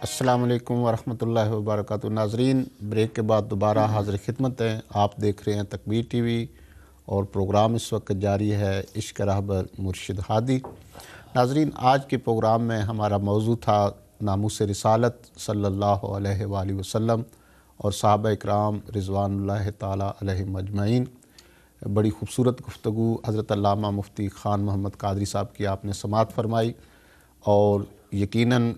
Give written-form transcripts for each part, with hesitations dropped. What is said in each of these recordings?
السلام علیکم ورحمۃ اللہ وبرکاتہ۔ ناظرین، بریک کے بعد دوبارہ حاضر خدمت ہیں۔ آپ دیکھ رہے ہیں تکبیر ٹی وی اور پروگرام اس وقت جاری ہے عشق رہبر مرشد ہادی۔ ناظرین، آج کے پروگرام میں ہمارا موضوع تھا ناموس رسالت صلی اللہ علیہ وآلہ وسلم اور صحابہ اکرام رضوان اللہ تعالیٰ علیہم اجمعین۔ بڑی خوبصورت گفتگو حضرت علامہ مفتی خان محمد قادری صاحب کی آپ نے سماعت فرمائی، اور یقیناً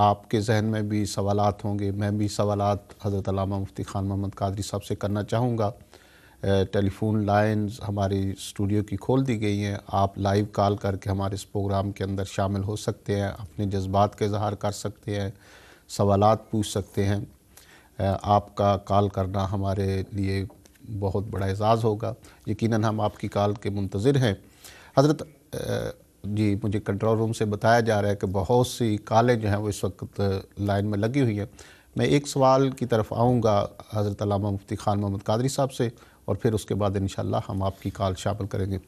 آپ کے ذہن میں بھی سوالات ہوں گے۔ میں بھی سوالات حضرت علامہ مفتی خان محمد قادری صاحب سے کرنا چاہوں گا۔ ٹیلی فون لائنز ہماری اسٹوڈیو کی کھول دی گئی ہیں، آپ لائیو کال کر کے ہمارے اس پروگرام کے اندر شامل ہو سکتے ہیں، اپنے جذبات کا اظہار کر سکتے ہیں، سوالات پوچھ سکتے ہیں۔ آپ کا کال کرنا ہمارے لیے بہت بڑا اعزاز ہوگا۔ یقیناً ہم آپ کی کال کے منتظر ہیں۔ حضرت جی، مجھے کنٹرول روم سے بتایا جا رہا ہے کہ بہت سی کالیں جو ہیں وہ اس وقت لائن میں لگی ہوئی ہیں۔ میں ایک سوال کی طرف آؤں گا حضرت علامہ مفتی خان محمد قادری صاحب سے، اور پھر اس کے بعد انشاءاللہ ہم آپ کی کال شامل کریں گے۔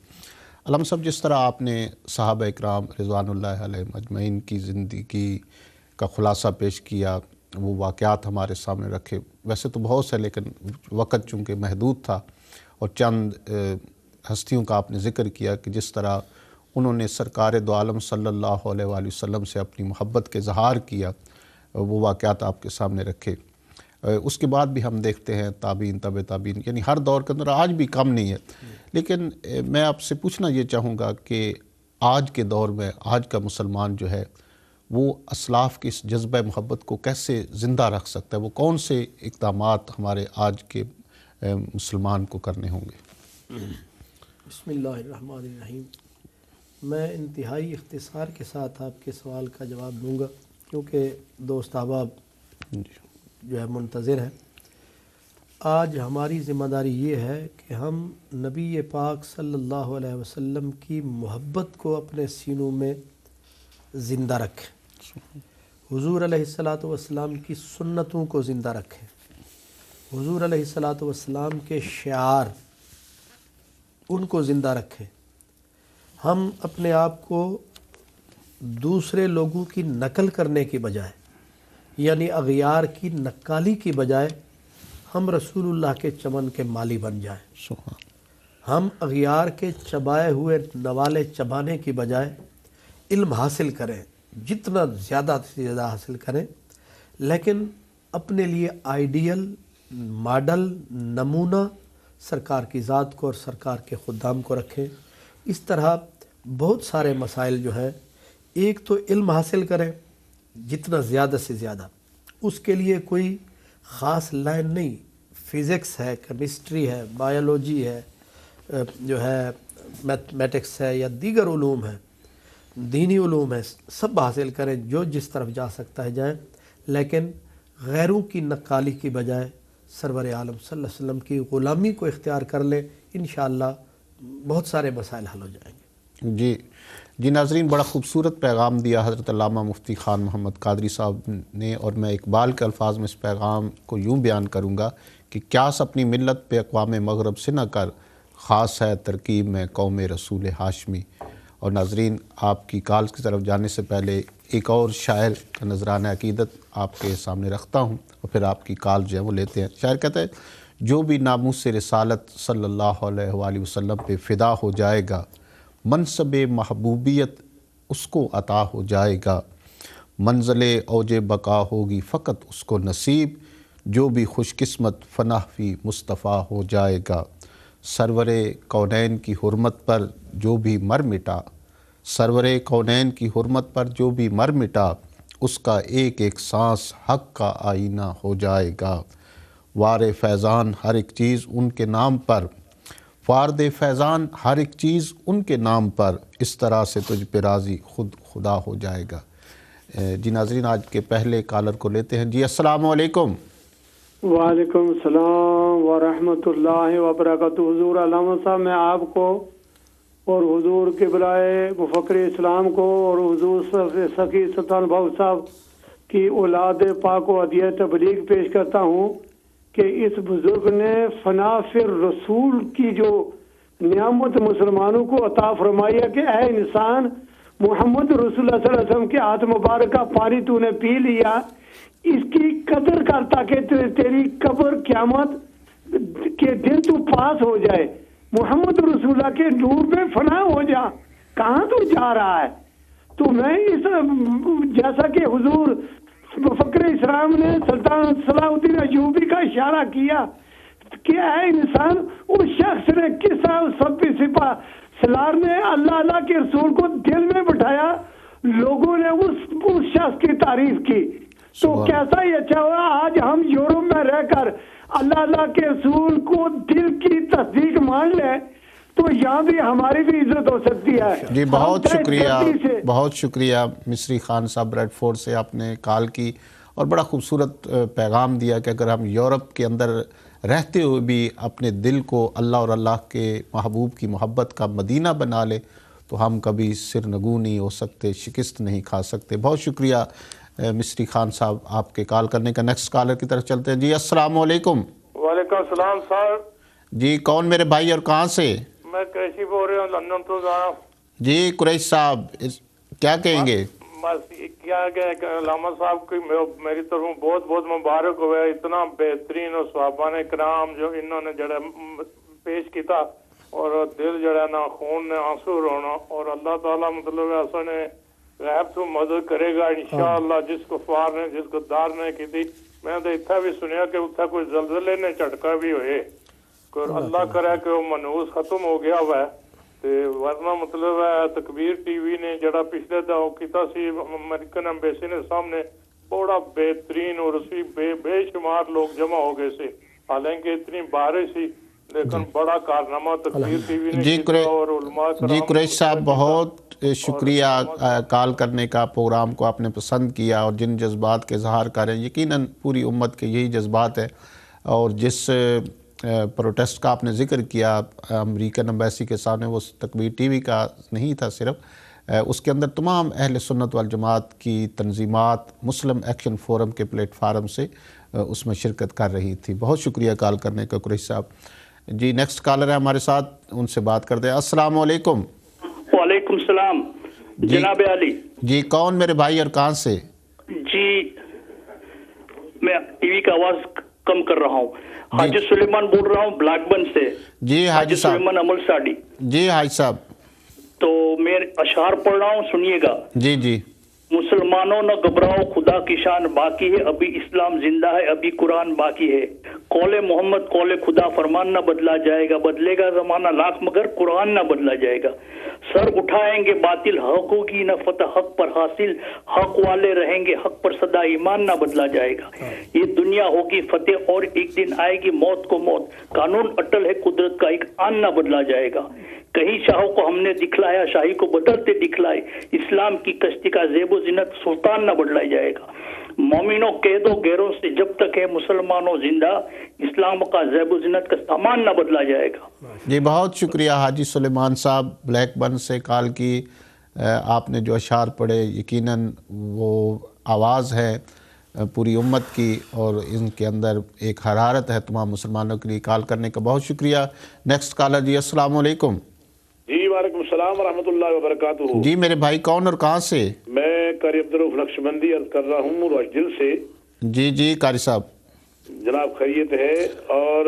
علامہ صاحب، جس طرح آپ نے صحابہ اکرام رضوان اللہ علیہم اجمعین کی زندگی کا خلاصہ پیش کیا، وہ واقعات ہمارے سامنے رکھے، ویسے تو بہت سے، لیکن وقت چونکہ محدود تھا، اور چند ہستیوں کا آپ نے ذکر کیا کہ جس طرح انہوں نے سرکار دو عالم صلی اللہ علیہ وآلہ وسلم سے اپنی محبت کے اظہار کیا، وہ واقعات آپ کے سامنے رکھے۔ اس کے بعد بھی ہم دیکھتے ہیں تابعین، تبع تابعین، یعنی ہر دور کے اندر آج بھی کم نہیں ہے۔ لیکن میں آپ سے پوچھنا یہ چاہوں گا کہ آج کے دور میں آج کا مسلمان جو ہے وہ اسلاف کی اس جذبہ محبت کو کیسے زندہ رکھ سکتا ہے؟ وہ کون سے اقدامات ہمارے آج کے مسلمان کو کرنے ہوں گے؟ بسم اللہ الرحمن الرحیم۔ میں انتہائی اختصار کے ساتھ آپ کے سوال کا جواب دوں گا، کیونکہ دوست احباب جو ہے منتظر ہیں۔ آج ہماری ذمہ داری یہ ہے کہ ہم نبی پاک صلی اللہ علیہ وسلم کی محبت کو اپنے سینوں میں زندہ رکھیں، حضور علیہ السلام کی سنتوں کو زندہ رکھیں، حضور علیہ السلام کے شعار ان کو زندہ رکھیں۔ ہم اپنے آپ کو دوسرے لوگوں کی نقل کرنے کی بجائے، یعنی اغیار کی نقالی کی بجائے، ہم رسول اللہ کے چمن کے مالی بن جائیں۔ ہم اغیار کے چبائے ہوئے نوالے چبانے کی بجائے علم حاصل کریں، جتنا زیادہ سے زیادہ حاصل کریں، لیکن اپنے لیے آئیڈیل، ماڈل، نمونہ سرکار کی ذات کو اور سرکار کے خدام کو رکھیں۔ اس طرح بہت سارے مسائل جو ہے، ایک تو علم حاصل کریں جتنا زیادہ سے زیادہ، اس کے لیے کوئی خاص لائن نہیں، فزکس ہے، کیمسٹری ہے، بایولوجی ہے، جو ہے میتھمیٹکس ہے، یا دیگر علوم ہے، دینی علوم ہے، سب حاصل کریں، جو جس طرف جا سکتا ہے جائیں، لیکن غیروں کی نقالی کی بجائے سرور عالم صلی اللہ علیہ وسلم کی غلامی کو اختیار کر لیں۔ انشاءاللہ بہت سارے مسائل حل ہو جائیں گے۔ جی ناظرین، بڑا خوبصورت پیغام دیا حضرت علامہ مفتی خان محمد قادری صاحب نے، اور میں اقبال کے الفاظ میں اس پیغام کو یوں بیان کروں گا کہ کیاس اپنی ملت پہ اقوام مغرب سے نہ کر، خاص ہے ترکیب میں قوم رسول ہاشمی۔ اور ناظرین، آپ کی کال کی طرف جانے سے پہلے ایک اور شاعر کا نذرانہ عقیدت آپ کے سامنے رکھتا ہوں، اور پھر آپ کی کال جو ہے وہ لیتے ہیں۔ شاعر کہتا ہے، جو بھی ناموس رسالت صلی اللہ علیہ وآلہ وسلم پہ فدا ہو جائے گا، منصب محبوبیت اس کو عطا ہو جائے گا، منزل اوج بقا ہوگی فقط اس کو نصیب، جو بھی خوش قسمت فنا فی مصطفیٰ ہو جائے گا، سرور کونین کی حرمت پر جو بھی مر مٹا، سرور کونین کی حرمت پر جو بھی مر مٹا، اس کا ایک ایک سانس حق کا آئینہ ہو جائے گا، وار فیضان ہر ایک چیز ان کے نام پر، وارد فیضان ہر ایک چیز ان کے نام پر، اس طرح سے تجھ پہ راضی خود خدا ہو جائے گا۔ جی ناظرین، آج کے پہلے کالر کو لیتے ہیں۔ جی السلام علیکم۔ وعلیکم السلام ورحمۃ اللہ وبرکاتہ۔ حضور علامہ صاحب، میں آپ کو اور حضور قبلۂ مفکر اسلام کو اور حضور سخی سلطان بہو صاحب کی اولاد پاک و ہدیہ تبلیغ پیش کرتا ہوں کہ اس بزرگ نے فنا فی رسول کی جو نعمت مسلمانوں کو عطا فرمائی ہے کہ اے انسان، محمد رسول اللہ صلی اللہ علیہ وسلم کے ہاتھ مبارک کا پانی تو نے پی لیا، اس کی قدر کر تاکہ تیری قبر قیامت کے دن تو پاس ہو جائے، محمد رسول اللہ کے نور میں فنا ہو جا، کہاں تو جا رہا ہے؟ تو میں اس جیسا کہ حضور فخر اسلام نے سلطان صلاح الدین ایوبی کا اشارہ کیا کہ اے انسان، اس شخص نے کس طرح سب سپاہ سالار نے اللہ کے رسول کو دل میں بٹھایا، لوگوں نے اس شخص کی تعریف کی، تو کیسا ہی اچھا ہوا آج ہم یورپ میں رہ کر اللہ کے رسول کو دل کی تصدیق مان لیں تو یہاں بھی ہماری بھی عزت ہو سکتی ہے۔ جی بہت شکریہ، بہت شکریہ مصری خان صاحب بریڈ فورڈ سے، آپ نے کال کی اور بڑا خوبصورت پیغام دیا کہ اگر ہم یورپ کے اندر رہتے ہوئے بھی اپنے دل کو اللہ اور اللہ کے محبوب کی محبت کا مدینہ بنا لے تو ہم کبھی سرنگوں نہیں ہو سکتے، شکست نہیں کھا سکتے۔ بہت شکریہ مصری خان صاحب آپ کے کال کرنے کا۔ نیکسٹ کالر کی طرف چلتے ہیں۔ جی السلام علیکم۔ وعلیکم السلام سر۔ جی کون میرے بھائی اور کہاں سے؟ میں قریشی بول رہا ہوں، لندن تو جانا۔ جی قریش صاحب کیا کہیں گے؟ بس کیا کہ علامہ صاحب کی میری طرف بہت بہت مبارک ہوئے، اتنا بہترین اور صحابہ کرام جو انہوں نے جڑا پیش کیتا اور دل جڑا نا خون نے آنسو رونا، اور اللہ تعالیٰ مطلب ایسا نے غیب تو مدد کرے گا انشاءاللہ، جس کفار نے جس غدار نے کی تھی۔ میں تو اتنا بھی سنیا کہ اتنا کوئی زلزلے نے جھٹکا بھی ہوئے، اللہ کرے کہ وہ منحوس ختم ہو گیا ہوا ہے، ورنہ مطلب ہے تکبیر ٹی وی نے جڑا پچھلے دو کیتا سی امریکن ایمبیسی نے سامنے، بڑا بہترین اور اسی بے شمار لوگ جمع ہو گئے سے، حالانکہ اتنی بارش سی لیکن بڑا کارنامہ تکبیر ٹی وی نے کیتا اور علماء کرام۔ جی قریش صاحب بہت شکریہ کال کرنے کا، پروگرام کو آپ نے پسند کیا اور جن جذبات کے اظہار کریں، یقیناً پوری امت کے یہی جذبات ہے، اور جس پروٹیسٹ کا آپ نے ذکر کیا امریکن ایمبیسی کے سامنے، وہ تکبیر ٹی وی کا نہیں تھا صرف، اس کے اندر تمام اہل سنت والجماعت کی تنظیمات مسلم ایکشن فورم کے پلیٹ فارم سے اس میں شرکت کر رہی تھی۔ بہت شکریہ کال کرنے کا قریش صاحب۔ جی نیکسٹ کالر ہے ہمارے ساتھ، ان سے بات کرتے ہیں۔ السلام علیکم۔ وعلیکم السلام جناب علی۔ جی کون میرے بھائی اور کہاں سے؟ جی میں ٹی وی کا آواز کم کر رہا ہوں، حاجی سلیمان بول رہا ہوں بلیک بن سے۔ جی حاجی صاحب۔ سلیمان عمل ساڈی۔ جی حاجی صاحب۔ تو میں اشعار پڑھ رہا ہوں، سنیے گا۔ جی جی۔ مسلمانوں نہ گھبراؤ، خدا کی شان باقی ہے، ابھی اسلام زندہ ہے، ابھی قرآن باقی ہے، قول محمد قول خدا، فرمان نہ بدلا جائے گا، بدلے گا زمانہ لاکھ مگر قرآن نہ بدلا جائے گا، سر اٹھائیں گے باطل، حق ہوگی نہ فتح حق پر حاصل، حق والے رہیں گے حق پر سدا، ایمان نہ بدلا جائے گا، یہ دنیا ہوگی فتح اور ایک دن آئے گی موت کو موت، قانون اٹل ہے قدرت کا، ایک آن نہ بدلا جائے گا، کہیں شاہوں کو ہم نے دکھلایا، شاہی کو بدلتے دکھلائے، اسلام کی کشتی کا زیب و زینت سلطان نہ بدلایا جائے گا، مومنوں کہہ دو غیروں سے جب تک ہے مسلمانوں زندہ، اسلام کا زیب و زینت کا سامان نہ بدلا جائے گا۔ جی بہت شکریہ حاجی سلیمان صاحب بلیک بن سے کال کی، آپ نے جو اشعار پڑھے یقیناً وہ آواز ہے پوری امت کی، اور ان کے اندر ایک حرارت ہے تمام مسلمانوں کے لیے۔ کال کرنے کا بہت شکریہ۔ نیکسٹ کالر جی السلام علیکم۔ جی وعلیکم السلام ورحمۃ اللہ وبرکاتہ۔ جی میرے بھائی کون اور کہاں سے؟ میں قاری عبدالرؤف نقشبندی عرض کر رہا ہوں روشدل سے۔ جی جی قاری صاحب۔ جناب خیریت ہے، اور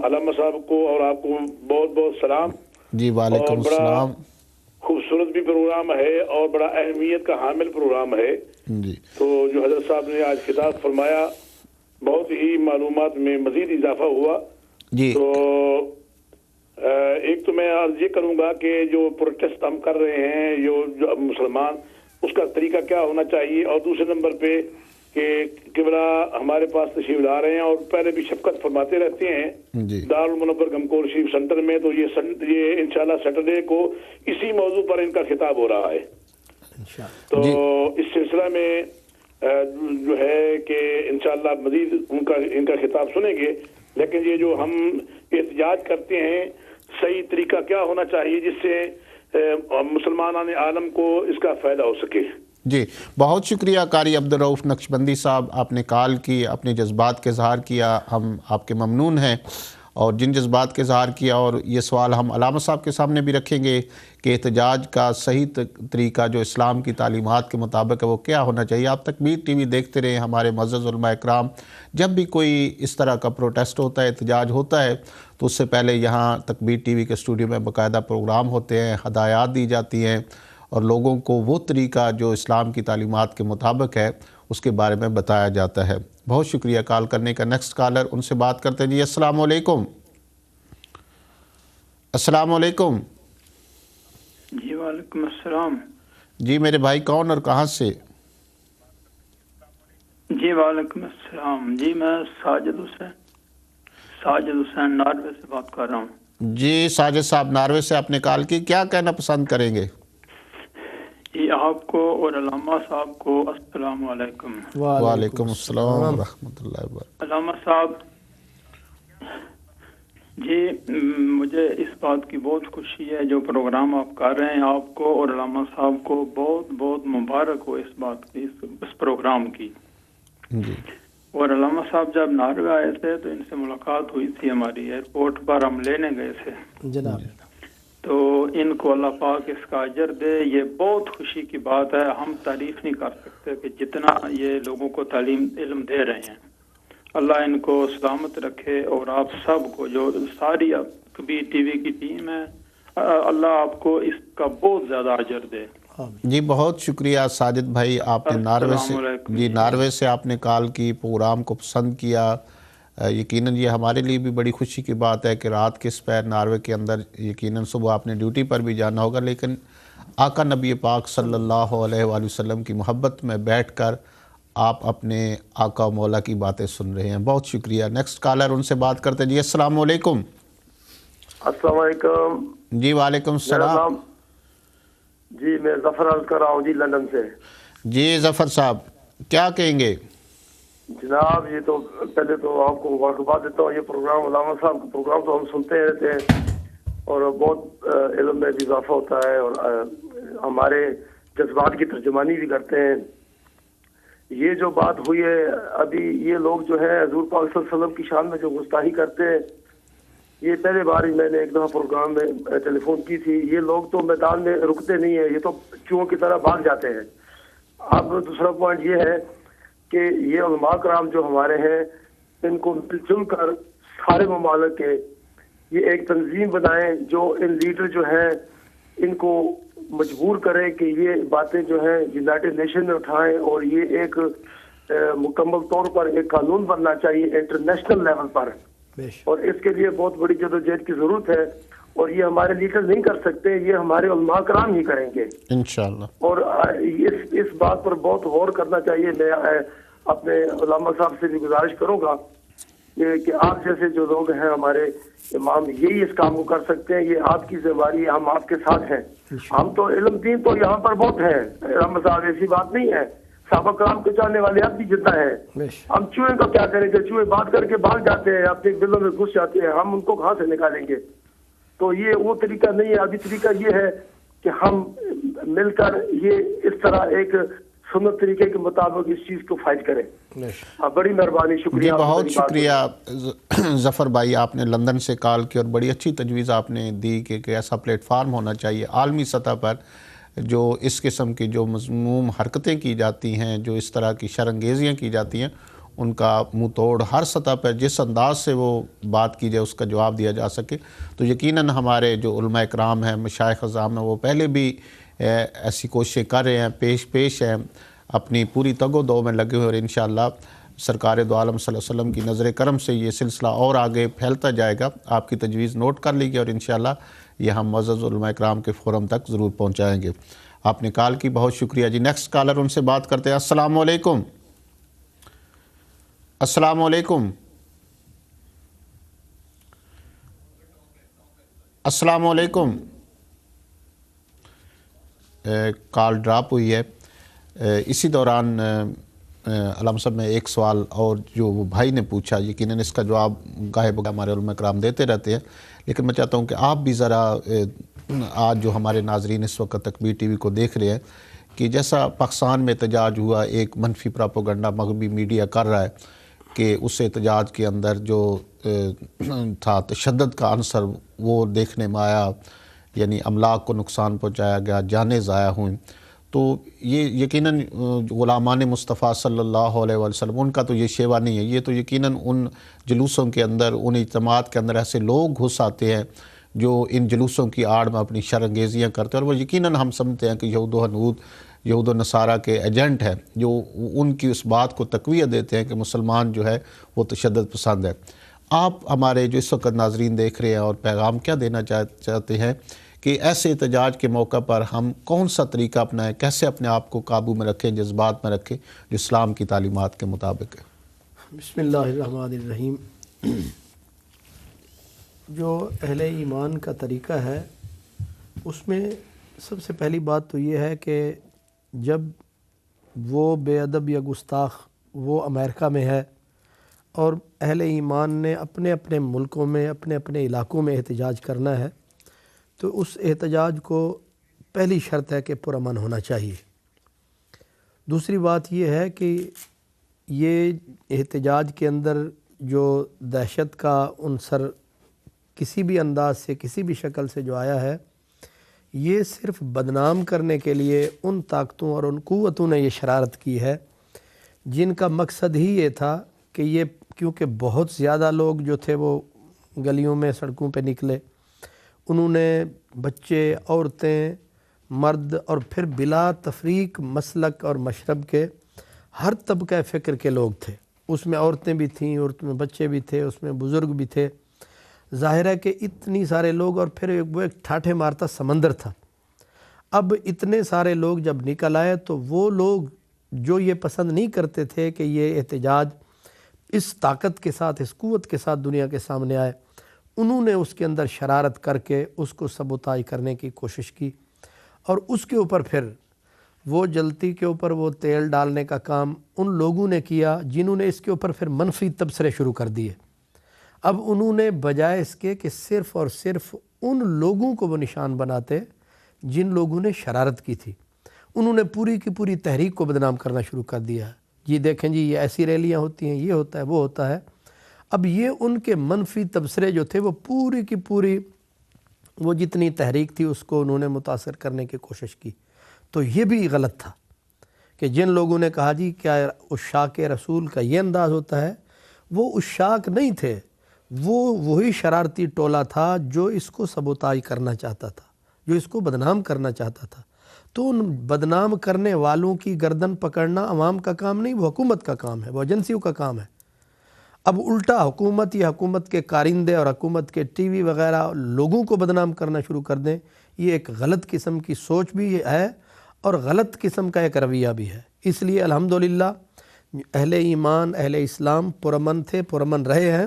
علامہ صاحب کو اور آپ کو بہت بہت سلام۔ جی وعلیکم السلام۔ خوبصورت بھی پروگرام ہے اور بڑا اہمیت کا حامل پروگرام ہے۔ جی تو جو حضرت صاحب نے آج خطاب فرمایا بہت ہی معلومات میں مزید اضافہ ہوا۔ جی تو ایک تو میں عرض یہ کروں گا کہ جو پروٹیسٹ ہم کر رہے ہیں جو مسلمان، اس کا طریقہ کیا ہونا چاہیے، اور دوسرے نمبر پہ کہ قبلہ ہمارے پاس تشریف لا رہے ہیں اور پہلے بھی شفقت فرماتے رہتے ہیں جی دارالمنور گمکور شریف سینٹر میں، تو یہ انشاءاللہ سیٹرڈے کو اسی موضوع پر ان کا خطاب ہو رہا ہے۔ تو اس سلسلہ میں جو ہے کہ انشاءاللہ مزید ان کا خطاب سنیں گے، لیکن یہ جو ہم احتجاج کرتے ہیں صحیح طریقہ کیا ہونا چاہیے جس سے مسلمانان عالم کو اس کا فائدہ ہو سکے۔ جی بہت شکریہ قاری عبدالرؤف نقشبندی صاحب، آپ نے کال کی، اپنے جذبات کے اظہار کیا، ہم آپ کے ممنون ہیں، اور جن جذبات کے اظہار کیا، اور یہ سوال ہم علامہ صاحب کے سامنے بھی رکھیں گے کہ احتجاج کا صحیح طریقہ جو اسلام کی تعلیمات کے مطابق ہے وہ کیا ہونا چاہیے۔ آپ تکبیر ٹی وی دیکھتے رہیں ہمارے معزز علماء اکرام، جب بھی کوئی اس طرح کا پروٹیسٹ ہوتا ہے، احتجاج ہوتا ہے، تو اس سے پہلے یہاں تکبیر ٹی وی کے اسٹوڈیو میں باقاعدہ پروگرام ہوتے ہیں، ہدایات دی جاتی ہیں اور لوگوں کو وہ طریقہ جو اسلام کی تعلیمات کے مطابق ہے اس کے بارے میں بتایا جاتا ہے۔ بہت شکریہ کال کرنے کا۔ نیکسٹ کالر، ان سے بات کرتے ہیں۔ جی السلام علیکم۔ السلام علیکم۔ جی وعلیکم السلام۔ جی میرے بھائی کون اور کہاں سے؟ جی وعلیکم السلام۔ جی میں ساجد حسین ناروے سے بات کر رہا ہوں۔ جی ساجد صاحب ناروے سے آپ نے کال کی، کیا کہنا پسند کریں گے؟ جی آپ کو اور علامہ صاحب کو السلام علیکم۔ وعلیکم السلام ورحمۃ اللہ وبرکاتہ۔ علامہ صاحب جی مجھے اس بات کی بہت خوشی ہے جو پروگرام آپ کر رہے ہیں، آپ کو اور علامہ صاحب کو بہت بہت مبارک ہو اس بات کی، اس پروگرام کی۔ جی اور علامہ صاحب جب ناروے آئے تھے تو ان سے ملاقات ہوئی تھی ہماری ایئرپورٹ پر، ہم لینے گئے تھے جناب، تو ان کو اللہ پاک اس کا اجر دے۔ یہ بہت خوشی کی بات ہے، ہم تعریف نہیں کر سکتے کہ جتنا یہ لوگوں کو تعلیم علم دے رہے ہیں۔ اللہ ان کو سلامت رکھے، اور آپ سب کو جو ساری کبیر ٹی وی کی ٹیم ہے، اللہ آپ کو اس کا بہت زیادہ اجر دے۔ جی بہت شکریہ ساجد بھائی، آپ نے ناروے سے ناروے سے آپ نے کال کی، پروگرام کو پسند کیا۔ یقیناً یہ ہمارے لیے بھی بڑی خوشی کی بات ہے کہ رات کے سپیر ناروے کے اندر، یقیناً صبح آپ نے ڈیوٹی پر بھی جانا ہوگا، لیکن آقا نبی پاک صلی اللہ علیہ وآلہ وسلم کی محبت میں بیٹھ کر آپ اپنے آقا و مولا کی باتیں سن رہے ہیں۔ بہت شکریہ۔ نیکسٹ کالر، ان سے بات کرتے ہیں۔ جی السلام علیکم۔ السلام علیکم۔ جی وعلیکم السلام۔ جی میں ظفر عرض کر رہا ہوں جی لندن سے۔ جی ظفر صاحب کیا کہیں گے؟ جناب یہ تو پہلے تو آپ کو مبارکباد دیتا ہوں، یہ پروگرام علامہ صاحب کا پروگرام تو ہم سنتے رہتے ہیں اور بہت علم میں بھی اضافہ ہوتا ہے اور ہمارے جذبات کی ترجمانی بھی کرتے ہیں۔ یہ جو بات ہوئی ہے ابھی، یہ لوگ جو ہے حضور پاک صلی اللہ علیہ وسلم کی شان میں جو گستاخی کرتے ہیں، یہ پہلے بار ہی میں نے ایک دفعہ پروگرام میں ٹیلی فون کی تھی، یہ لوگ تو میدان میں رکتے نہیں ہیں، یہ تو چوہوں کی طرح بھاگ جاتے ہیں۔ اب دوسرا پوائنٹ یہ ہے کہ یہ علماء کرام جو ہمارے ہیں، ان کو مل جل کر سارے ممالک کے یہ ایک تنظیم بنائیں جو ان لیڈر جو ہیں ان کو مجبور کریں کہ یہ باتیں جو ہیں یونائٹڈ نیشن میں اٹھائیں، اور یہ ایک مکمل طور پر ایک قانون بننا چاہیے انٹرنیشنل لیول پر، اور اس کے لیے بہت بڑی جدوجہد کی ضرورت ہے، اور یہ ہمارے لیڈر نہیں کر سکتے، یہ ہمارے علماء کرام ہی کریں گے انشاءاللہ۔ اور اس بات پر بہت غور کرنا چاہیے۔ میں اپنے علامہ صاحب سے بھی گزارش کروں گا کہ آپ جیسے جو لوگ ہیں ہمارے امام، یہی اس کام کو کر سکتے ہیں، یہ آپ کی ذمہ داری ہے، ہم آپ کے ساتھ ہیں۔ ہم تو علم دین تو یہاں پر بہت ہیں علامہ صاحب، ایسی بات نہیں ہے، صحابہ کرام کے چاہنے والے اب بھی زندہ ہیں۔ ہم چوہے کا کیا کریں گے؟ چوہے بات کر کے بھاگ جاتے ہیں، اپنے دلوں میں گھس جاتے ہیں، ہم ان کو کہاں سے نکالیں گے؟ تو یہ وہ طریقہ نہیں ہے۔ ابھی طریقہ یہ ہے کہ ہم مل کر یہ اس طرح ایک سنت طریقے کے مطابق اس چیز کو فائٹ کریں۔ بڑی مہربانی، شکریہ۔ بہت شکریہ ظفر بھائی، آپ نے لندن سے کال کی اور بڑی اچھی تجویز آپ نے دی کہ ایسا پلیٹ فارم ہونا چاہیے عالمی سطح پر، جو اس قسم کی جو مذموم حرکتیں کی جاتی ہیں، جو اس طرح کی شرانگیزیاں کی جاتی ہیں، ان کا منہ توڑ ہر سطح پر جس انداز سے وہ بات کی جائے اس کا جواب دیا جا سکے۔ تو یقیناً ہمارے جو علماء اکرام ہیں، مشائخ اعظام ہیں، وہ پہلے بھی ایسی کوششیں کر رہے ہیں، پیش ہیں، اپنی پوری تگ و دو میں لگے ہوئے، اور انشاءاللہ سرکار دو عالم صلی اللہ علیہ وسلم کی نظر کرم سے یہ سلسلہ اور آگے پھیلتا جائے گا۔ آپ کی تجویز نوٹ کر لی گئی اور انشاءاللہ یہ ہم معزز علماء اکرام کے فورم تک ضرور پہنچائیں گے۔ آپ نے کال کی، بہت شکریہ۔ جی نیکسٹ کالر، ان سے بات کرتے ہیں۔ السلام علیکم۔ السلام علیکم۔ السلام علیکم۔ کال ڈراپ ہوئی ہے۔ اسی دوران علامہ صاحب میں ایک سوال اور جو وہ بھائی نے پوچھا، یقیناً اس کا جواب گاہے بگاہے ہمارے علماء کرام دیتے رہتے ہیں، لیکن میں چاہتا ہوں کہ آپ بھی ذرا آج جو ہمارے ناظرین اس وقت تکبیر ٹی وی کو دیکھ رہے ہیں کہ جیسا پاکستان میں احتجاج ہوا، ایک منفی پراپوگنڈا مغربی میڈیا کر رہا ہے، کہ اس احتجاج کے اندر جو تھا تشدد کا عنصر وہ دیکھنے میں آیا، یعنی املاک کو نقصان پہنچایا گیا، جانیں ضائع ہوئیں، تو یہ یقیناً غلامان مصطفیٰ صلی اللہ علیہ وسلم ان کا تو یہ شیوا نہیں ہے، یہ تو یقیناً ان جلوسوں کے اندر، ان اجتماعات کے اندر ایسے لوگ گھس آتے ہیں جو ان جلوسوں کی آڑ میں اپنی شر انگیزیاں کرتے ہیں، اور وہ یقیناً ہم سمجھتے ہیں کہ یہود و حنود، یہود و نصارہ کے ایجنٹ ہیں جو ان کی اس بات کو تقویت دیتے ہیں کہ مسلمان جو ہے وہ تشدد پسند ہے۔ آپ ہمارے جو اس وقت ناظرین دیکھ رہے ہیں اور پیغام کیا دینا چاہتے ہیں کہ ایسے احتجاج کے موقع پر ہم کون سا طریقہ اپنائیں، کیسے اپنے آپ کو قابو میں رکھیں، جذبات میں رکھیں جو اسلام کی تعلیمات کے مطابق ہے؟ بسم اللہ الرحمن الرحیم۔ جو اہل ایمان کا طریقہ ہے اس میں سب سے پہلی بات تو یہ ہے کہ جب وہ بے ادب یا گستاخ وہ امریکہ میں ہے اور اہل ایمان نے اپنے اپنے ملکوں میں اپنے اپنے علاقوں میں احتجاج کرنا ہے، تو اس احتجاج کو پہلی شرط ہے کہ پرامن ہونا چاہیے۔ دوسری بات یہ ہے کہ یہ احتجاج کے اندر جو دہشت کا عنصر کسی بھی انداز سے کسی بھی شکل سے جو آیا ہے، یہ صرف بدنام کرنے کے لیے ان طاقتوں اور ان قوتوں نے یہ شرارت کی ہے جن کا مقصد ہی یہ تھا کہ یہ کیونکہ بہت زیادہ لوگ جو تھے وہ گلیوں میں سڑکوں پہ نکلے، انہوں نے بچے، عورتیں، مرد اور پھر بلا تفریق مسلک اور مشرب کے ہر طبقہ فکر کے لوگ تھے، اس میں عورتیں بھی تھیں، عورتوں میں بچے بھی تھے، اس میں بزرگ بھی تھے۔ ظاہر ہے کہ اتنی سارے لوگ، اور پھر وہ ایک ٹھاٹھے مارتا سمندر تھا۔ اب اتنے سارے لوگ جب نکل آئے تو وہ لوگ جو یہ پسند نہیں کرتے تھے کہ یہ احتجاج اس طاقت کے ساتھ، اس قوت کے ساتھ دنیا کے سامنے آئے، انہوں نے اس کے اندر شرارت کر کے اس کو سبوتاژ کرنے کی کوشش کی، اور اس کے اوپر پھر وہ جلتی کے اوپر وہ تیل ڈالنے کا کام ان لوگوں نے کیا جنہوں نے اس کے اوپر پھر منفی تبصرے شروع کر دیے۔ اب انہوں نے بجائے اس کے کہ صرف اور صرف ان لوگوں کو وہ نشان بناتے جن لوگوں نے شرارت کی تھی، انہوں نے پوری کی پوری تحریک کو بدنام کرنا شروع کر دیا۔ جی دیکھیں جی، یہ ایسی ریلیاں ہوتی ہیں، یہ ہوتا ہے، وہ ہوتا ہے۔ اب یہ ان کے منفی تبصرے جو تھے وہ پوری کی پوری وہ جتنی تحریک تھی اس کو انہوں نے متاثر کرنے کی کوشش کی۔ تو یہ بھی غلط تھا کہ جن لوگوں نے کہا جی کیا عشاق رسول کا یہ انداز ہوتا ہے، وہ عشاق نہیں تھے، وہ وہی شرارتی ٹولہ تھا جو اس کو سبوتاژ کرنا چاہتا تھا، جو اس کو بدنام کرنا چاہتا تھا۔ تو ان بدنام کرنے والوں کی گردن پکڑنا عوام کا کام نہیں، وہ حکومت کا کام ہے، وہ ایجنسیوں کا کام ہے۔ اب الٹا حکومت یا حکومت کے کارندے اور حکومت کے ٹی وی وغیرہ لوگوں کو بدنام کرنا شروع کر دیں، یہ ایک غلط قسم کی سوچ بھی ہے اور غلط قسم کا ایک رویہ بھی ہے۔ اس لیے الحمدللہ اہل ایمان، اہل اسلام پرامن تھے، پرامن رہے ہیں۔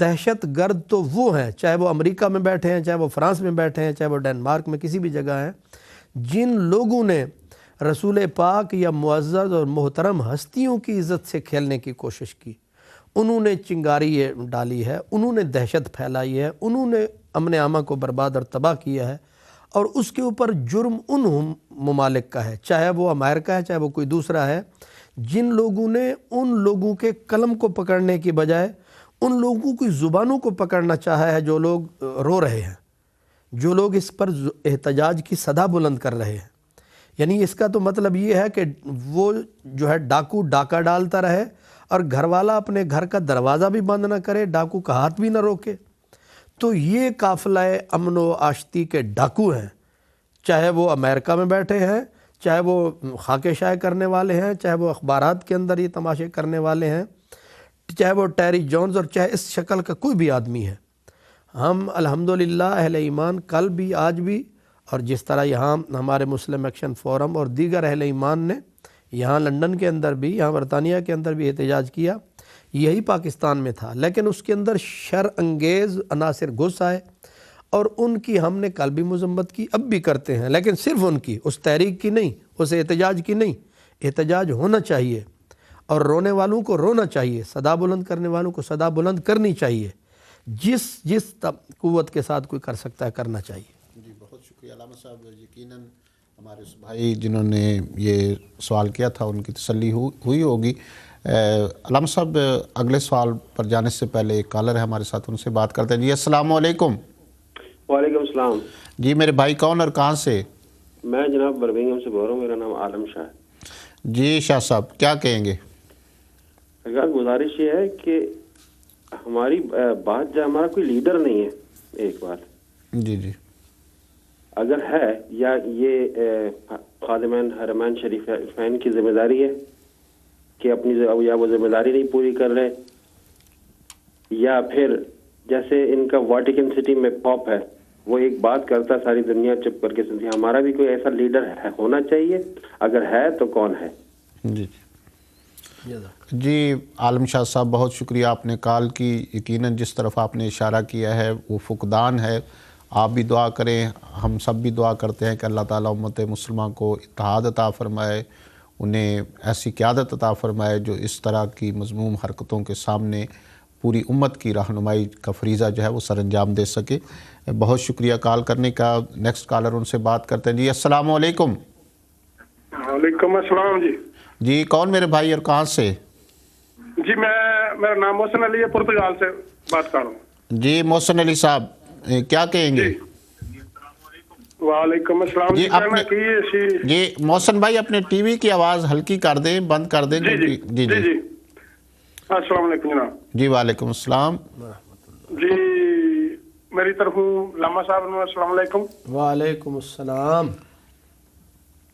دہشت گرد تو وہ ہیں، چاہے وہ امریکہ میں بیٹھے ہیں، چاہے وہ فرانس میں بیٹھے ہیں، چاہے وہ ڈنمارک میں کسی بھی جگہ ہیں، جن لوگوں نے رسول پاک یا معزز اور محترم ہستیوں کی عزت سے کھیلنے کی کوشش کی، انہوں نے چنگاری ڈالی ہے، انہوں نے دہشت پھیلائی ہے، انہوں نے امن عامہ کو برباد اور تباہ کیا ہے، اور اس کے اوپر جرم ان ممالک کا ہے، چاہے وہ امریکہ ہے، چاہے وہ کوئی دوسرا ہے، جن لوگوں نے ان لوگوں کے قلم کو پکڑنے کی بجائے ان لوگوں کی زبانوں کو پکڑنا چاہا ہے، جو لوگ رو رہے ہیں، جو لوگ اس پر احتجاج کی صدا بلند کر رہے ہیں۔ یعنی اس کا تو مطلب یہ ہے کہ وہ جو ہے ڈاکو ڈاکہ ڈالتا رہے اور گھر والا اپنے گھر کا دروازہ بھی بند نہ کرے، ڈاکو کا ہاتھ بھی نہ روکے۔ تو یہ قافلہ امن و آشتی کے ڈاکو ہیں، چاہے وہ امریکہ میں بیٹھے ہیں، چاہے وہ خاکے شائع کرنے والے ہیں، چاہے وہ اخبارات کے اندر یہ تماشے کرنے والے ہیں، چاہے وہ ٹیری جونز اور چاہے اس شکل کا کوئی بھی آدمی ہے۔ ہم الحمدللہ اہل ایمان کل بھی آج بھی، اور جس طرح یہاں ہمارے مسلم ایکشن فورم اور دیگر اہل ایمان نے یہاں لندن کے اندر بھی، یہاں برطانیہ کے اندر بھی احتجاج کیا، یہی پاکستان میں تھا، لیکن اس کے اندر شر انگیز عناصر گھس آئے اور ان کی ہم نے کل بھی مذمت کی، اب بھی کرتے ہیں، لیکن صرف ان کی، اس تحریک کی نہیں، اس احتجاج کی نہیں۔ احتجاج ہونا چاہیے اور رونے والوں کو رونا چاہیے، صدا بلند کرنے والوں کو صدا بلند کرنی چاہیے، جس قوت کے ساتھ کوئی کر سکتا ہے کرنا چاہیے۔ جی بہت شکریہ علامہ صاحب۔ یقیناً ہمارے اس بھائی جنہوں نے یہ سوال کیا تھا ان کی تسلی ہوئی ہوگی، علامہ صاحب اگلے سوال پر جانے سے پہلے ایک کالر ہے ہمارے ساتھ، ان سے بات کرتے ہیں. جی السلام علیکم. وعلیکم السلام. جی میرے بھائی کون اور کہاں سے؟ میں جناب برمنگھم سے بول رہا ہوں، میرا نام عالم شاہ ہے. جی شاہ صاحب کیا کہیں گے؟ اگر گزارش یہ ہے کہ ہماری بات جو ہمارا کوئی لیڈر نہیں ہے، ایک بات جی جی اگر ہے، یا یہ خادمین حرمین شریفین کی ذمہ داری ہے کہ اپنی یا وہ ذمہ داری نہیں پوری کر رہے، یا پھر جیسے ان کا ویٹیکن سٹی میں پاپ ہے، وہ ایک بات کرتا ساری دنیا چپ کر کے سنتی. ہمارا بھی کوئی ایسا لیڈر ہونا چاہیے، اگر ہے تو کون ہے؟ جی جی عالم شاہ صاحب بہت شکریہ آپ نے کال کی. یقیناً جس طرف آپ نے اشارہ کیا ہے وہ فقدان ہے. آپ بھی دعا کریں، ہم سب بھی دعا کرتے ہیں کہ اللہ تعالیٰ امت مسلمہ کو اتحاد عطا فرمائے، انہیں ایسی قیادت عطا فرمائے جو اس طرح کی مذموم حرکتوں کے سامنے پوری امت کی رہنمائی کا فریضہ جو ہے وہ سر انجام دے سکے. بہت شکریہ کال کرنے کا. نیکسٹ کالر ان سے بات کرتے ہیں. جی السلام علیکم. وعلیکم السلام. جی کون میرے بھائی اور کہاں سے؟ جی میرا نام محسن علی ہے، پرتگال سے بات کر رہا ہوں. جی محسن علی صاحب کیا کہیں گے؟ وعلیکم السلام. جی محسن بھائی اپنے ٹی وی کی آواز ہلکی کر دیں، بند کر دیں. جی جی جی السلام علیکم جناب. جی وعلیکم السلام. جی میری طرف علامہ صاحب السلام علیکم. وعلیکم السلام.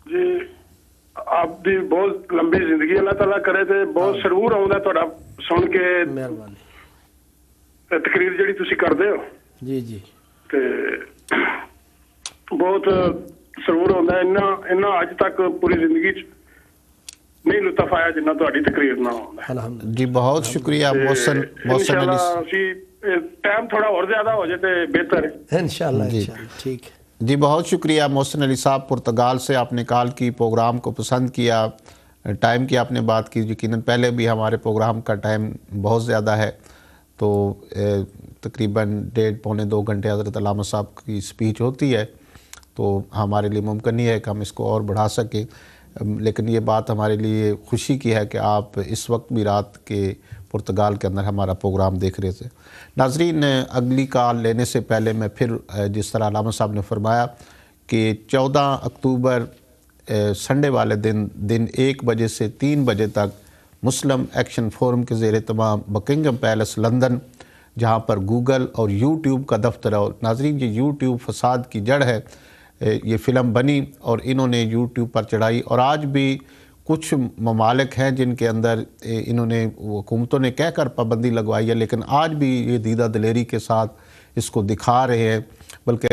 جی آپ دی بہت لمبی زندگی اللہ تعالیٰ کرے تے بہت سرور آਉਂدا تہاڈا سن کے مہربانی تقریر جڑی تسی کردے ہو. جی جی تے بہت سرور آਉਂدا ہے. انہاں اج تک پوری زندگی چ نہیں لطف آیا جنہ تہاڈی تقریر نہ آਉਂدا. جی بہت شکریہ محسن علی. ٹائم تھوڑا اور زیادہ ہو جائے تے بہتر ہے انشاءاللہ. ٹھیک ہے. جی بہت شکریہ محسن علی صاحب پرتگال سے. آپ نے کال کی، پروگرام کو پسند کیا، ٹائم کی آپ نے بات کی. یقیناً پہلے بھی ہمارے پروگرام کا ٹائم بہت زیادہ ہے، تو تقریباً 1.5-2 گھنٹے حضرت علامہ صاحب کی سپیچ ہوتی ہے، تو ہمارے لیے ممکن نہیں ہے کہ ہم اس کو اور بڑھا سکیں. لیکن یہ بات ہمارے لیے خوشی کی ہے کہ آپ اس وقت بھی رات کے پرتگال کے اندر ہمارا پروگرام دیکھ رہے تھے. ناظرین اگلی کال لینے سے پہلے میں پھر جس طرح علامہ صاحب نے فرمایا کہ 14 اکتوبر سنڈے والے دن 1 بجے سے 3 بجے تک مسلم ایکشن فورم کے زیر اہتمام بکنگھم پیلس لندن، جہاں پر گوگل اور یوٹیوب کا دفتر ہے. اور ناظرین یہ یوٹیوب فساد کی جڑ ہے. یہ فلم بنی اور انہوں نے یوٹیوب پر چڑھائی، اور آج بھی کچھ ممالک ہیں جن کے اندر انہوں نے حکومتوں نے کہہ کر پابندی لگوائی ہے، لیکن آج بھی یہ دیدہ دلیری کے ساتھ اس کو دکھا رہے ہیں. بلکہ